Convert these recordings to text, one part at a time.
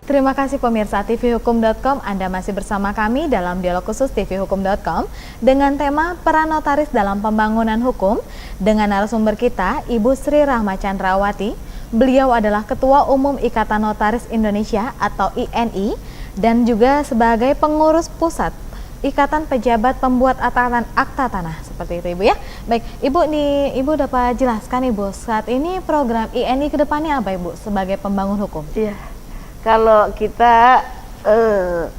Terima kasih pemirsa tvhukum.com, Anda masih bersama kami dalam dialog khusus tvhukum.com dengan tema peran notaris dalam pembangunan hukum dengan narasumber kita Ibu Sri Rahma Chandrawati. Beliau adalah Ketua Umum Ikatan Notaris Indonesia atau INI dan juga sebagai pengurus pusat Ikatan Pejabat Pembuat Akta Tanah, seperti itu Ibu ya. Baik, Ibu dapat jelaskan Ibu, saat ini program INI ke depannya apa Ibu sebagai pembangun hukum? Iya. Kalau kita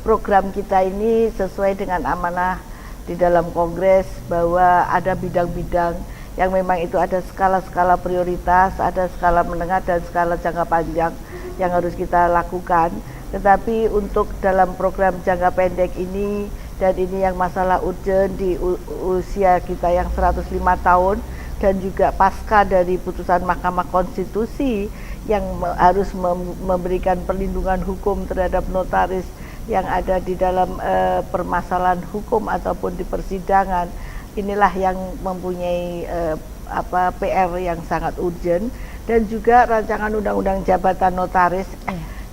program kita ini sesuai dengan amanah di dalam Kongres bahwa ada bidang-bidang yang memang itu ada skala-skala prioritas, ada skala menengah dan skala jangka panjang yang harus kita lakukan. Tetapi untuk dalam program jangka pendek ini dan ini yang masalah urgent di usia kita yang 105 tahun dan juga pasca dari putusan Mahkamah Konstitusi yang harus memberikan perlindungan hukum terhadap notaris yang ada di dalam permasalahan hukum ataupun di persidangan. Inilah yang mempunyai PR yang sangat urgent, dan juga rancangan undang-undang jabatan notaris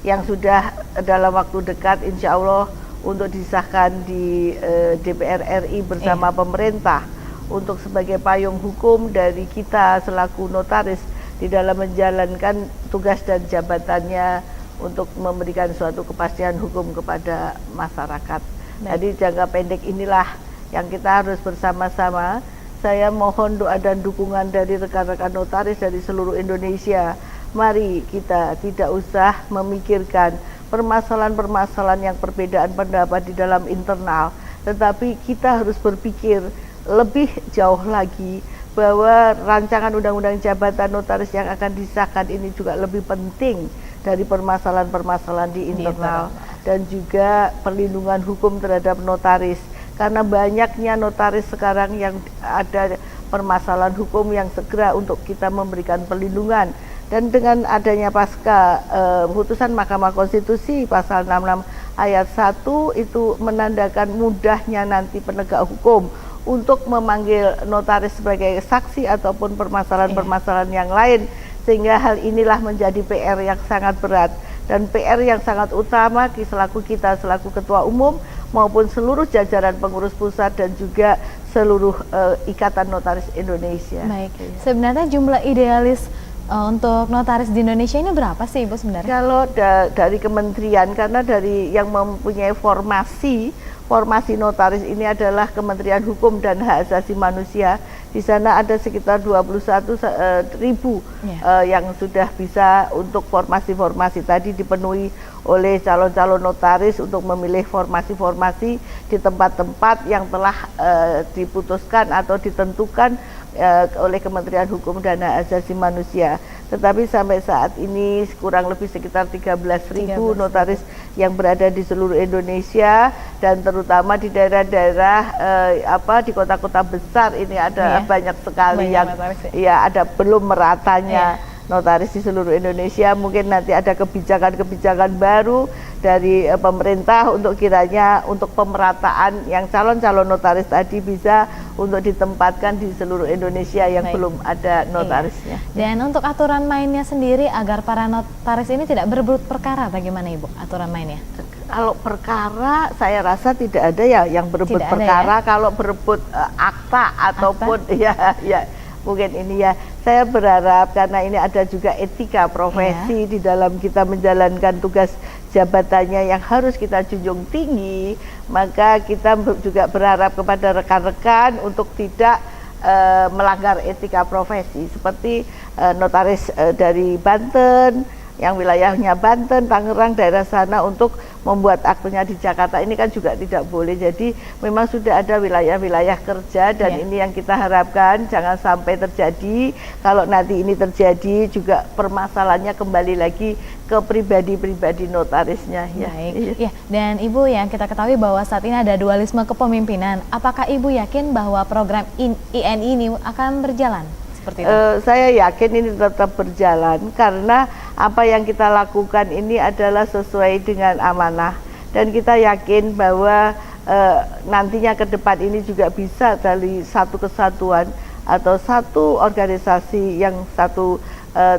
yang sudah dalam waktu dekat insya Allah untuk disahkan di DPR RI bersama pemerintah untuk sebagai payung hukum dari kita selaku notaris di dalam menjalankan tugas dan jabatannya untuk memberikan suatu kepastian hukum kepada masyarakat. Jadi jangka pendek inilah yang kita harus bersama-sama. Saya mohon doa dan dukungan dari rekan-rekan notaris dari seluruh Indonesia. Mari kita tidak usah memikirkan permasalahan-permasalahan yang perbedaan pendapat di dalam internal, tetapi kita harus berpikir lebih jauh lagi bahwa rancangan undang-undang jabatan notaris yang akan disahkan ini juga lebih penting dari permasalahan-permasalahan di internal dan juga perlindungan hukum terhadap notaris, karena banyaknya notaris sekarang yang ada permasalahan hukum yang segera untuk kita memberikan perlindungan. Dan dengan adanya pasca putusan Mahkamah Konstitusi pasal 66 ayat 1 itu menandakan mudahnya nanti penegak hukum untuk memanggil notaris sebagai saksi ataupun permasalahan-permasalahan yang lain, sehingga hal inilah menjadi PR yang sangat berat dan PR yang sangat utama selaku kita selaku Ketua Umum maupun seluruh jajaran pengurus pusat dan juga seluruh Ikatan Notaris Indonesia. Baik, sebenarnya jumlah idealis untuk notaris di Indonesia ini berapa sih Ibu sebenarnya? Kalau dari kementerian, karena dari yang mempunyai formasi notaris ini adalah Kementerian Hukum dan Hak Asasi Manusia. Di sana ada sekitar 21.000 yang sudah bisa untuk formasi-formasi tadi dipenuhi oleh calon-calon notaris untuk memilih formasi-formasi di tempat-tempat yang telah diputuskan atau ditentukan oleh Kementerian Hukum dan Hak Asasi Manusia. Tetapi sampai saat ini kurang lebih sekitar 13.000 notaris yang berada di seluruh Indonesia, dan terutama di daerah-daerah di kota-kota besar ini ada banyak sekali yang ada belum meratanya notaris di seluruh Indonesia. Mungkin nanti ada kebijakan-kebijakan baru dari pemerintah untuk kiranya untuk pemerataan yang calon-calon notaris tadi bisa untuk ditempatkan di seluruh Indonesia yang belum ada notarisnya. Dan untuk aturan mainnya sendiri agar para notaris ini tidak berebut perkara, bagaimana Ibu aturan mainnya? Kalau perkara saya rasa tidak ada yang berebut perkara. Kalau berebut akta ataupun mungkin ini saya berharap karena ini ada juga etika profesi di dalam kita menjalankan tugas jabatannya yang harus kita junjung tinggi, maka kita juga berharap kepada rekan-rekan untuk tidak melanggar etika profesi, seperti notaris dari Banten yang wilayahnya Banten, Tangerang, daerah sana untuk membuat aktenya di Jakarta ini kan juga tidak boleh. Jadi memang sudah ada wilayah-wilayah kerja dan ini yang kita harapkan jangan sampai terjadi. Kalau nanti ini terjadi juga permasalahannya kembali lagi ke pribadi-pribadi notarisnya. Dan Ibu, yang kita ketahui bahwa saat ini ada dualisme kepemimpinan. Apakah Ibu yakin bahwa program INI ini akan berjalan? Saya yakin ini tetap berjalan karena apa yang kita lakukan ini adalah sesuai dengan amanah, dan kita yakin bahwa nantinya ke depan ini juga bisa dari satu kesatuan atau satu organisasi yang satu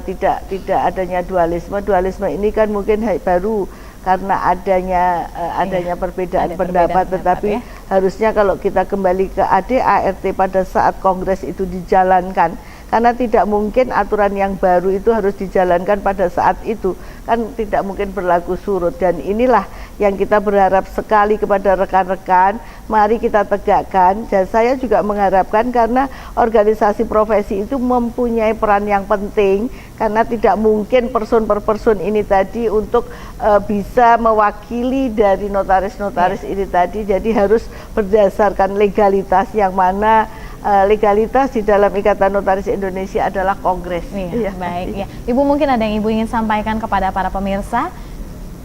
tidak adanya dualisme. Dualisme ini kan mungkin baru karena adanya perbedaan ada pendapat, perbedaan tetapi pendapat, harusnya kalau kita kembali ke ADART pada saat kongres itu dijalankan, karena tidak mungkin aturan yang baru itu harus dijalankan pada saat itu, kan tidak mungkin berlaku surut. Dan inilah yang kita berharap sekali kepada rekan-rekan, mari kita tegakkan. Dan saya juga mengharapkan, karena organisasi profesi itu mempunyai peran yang penting, karena tidak mungkin person per person ini tadi untuk bisa mewakili dari notaris-notaris ini tadi. Jadi harus berdasarkan legalitas, yang mana legalitas di dalam Ikatan Notaris Indonesia adalah kongres. Iya, baik. Ya. Ibu, mungkin ada yang Ibu ingin sampaikan kepada para pemirsa?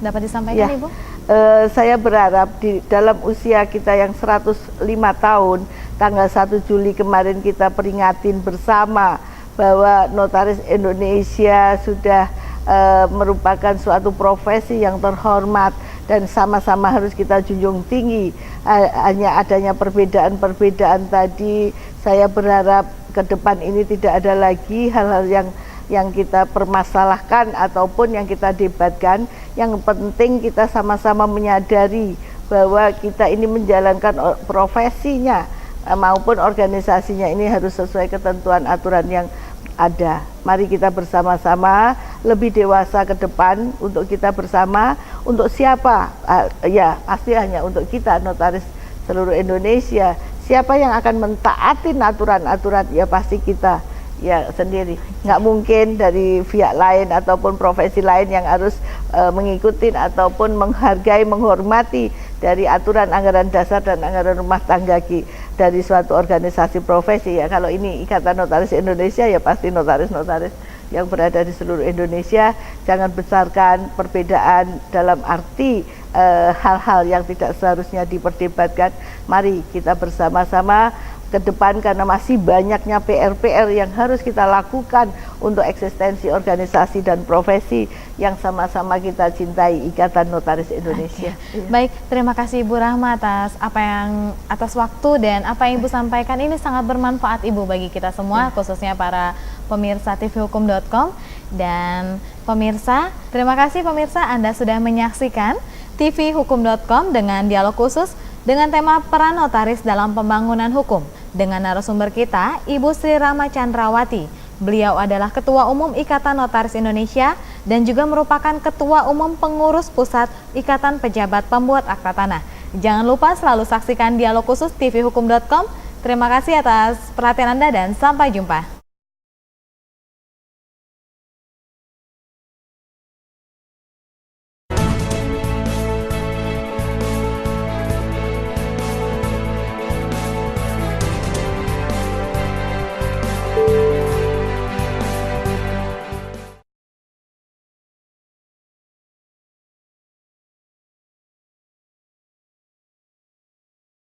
Dapat disampaikan, Ya. Ibu? Saya berharap di dalam usia kita yang 105 tahun, tanggal 1 Juli kemarin kita peringatin bersama bahwa Notaris Indonesia sudah merupakan suatu profesi yang terhormat dan sama-sama harus kita junjung tinggi. Hanya adanya perbedaan-perbedaan tadi, saya berharap ke depan ini tidak ada lagi hal-hal yang kita permasalahkan ataupun yang kita debatkan. Yang penting kita sama-sama menyadari bahwa kita ini menjalankan profesinya maupun organisasinya ini harus sesuai ketentuan aturan yang ada. Mari kita bersama-sama lebih dewasa ke depan untuk kita bersama. Untuk siapa? Ya pasti hanya untuk kita, notaris seluruh Indonesia. Siapa yang akan mentaati aturan-aturan? Ya pasti kita ya sendiri. Nggak mungkin dari pihak lain ataupun profesi lain yang harus mengikuti ataupun menghargai, menghormati dari aturan anggaran dasar dan anggaran rumah tangga dari suatu organisasi profesi. Ya kalau ini Ikatan Notaris Indonesia, ya pasti notaris-notaris yang berada di seluruh Indonesia. Jangan besarkan perbedaan dalam arti hal-hal yang tidak seharusnya diperdebatkan. Mari kita bersama-sama ke depan, karena masih banyaknya PR-PR yang harus kita lakukan untuk eksistensi organisasi dan profesi yang sama-sama kita cintai, Ikatan Notaris Indonesia. Oke. Baik, terima kasih Ibu Rahma atas waktu dan apa yang Ibu sampaikan ini sangat bermanfaat Ibu bagi kita semua, khususnya para pemirsa tvhukum.com. Dan pemirsa, terima kasih pemirsa, Anda sudah menyaksikan tvhukum.com dengan dialog khusus dengan tema peran notaris dalam pembangunan hukum. Dengan narasumber kita, Ibu Sri Rahma Chandrawati. Beliau adalah Ketua Umum Ikatan Notaris Indonesia dan juga merupakan Ketua Umum Pengurus Pusat Ikatan Pejabat Pembuat Akta Tanah. Jangan lupa selalu saksikan dialog khusus tvhukum.com. Terima kasih atas perhatian Anda dan sampai jumpa.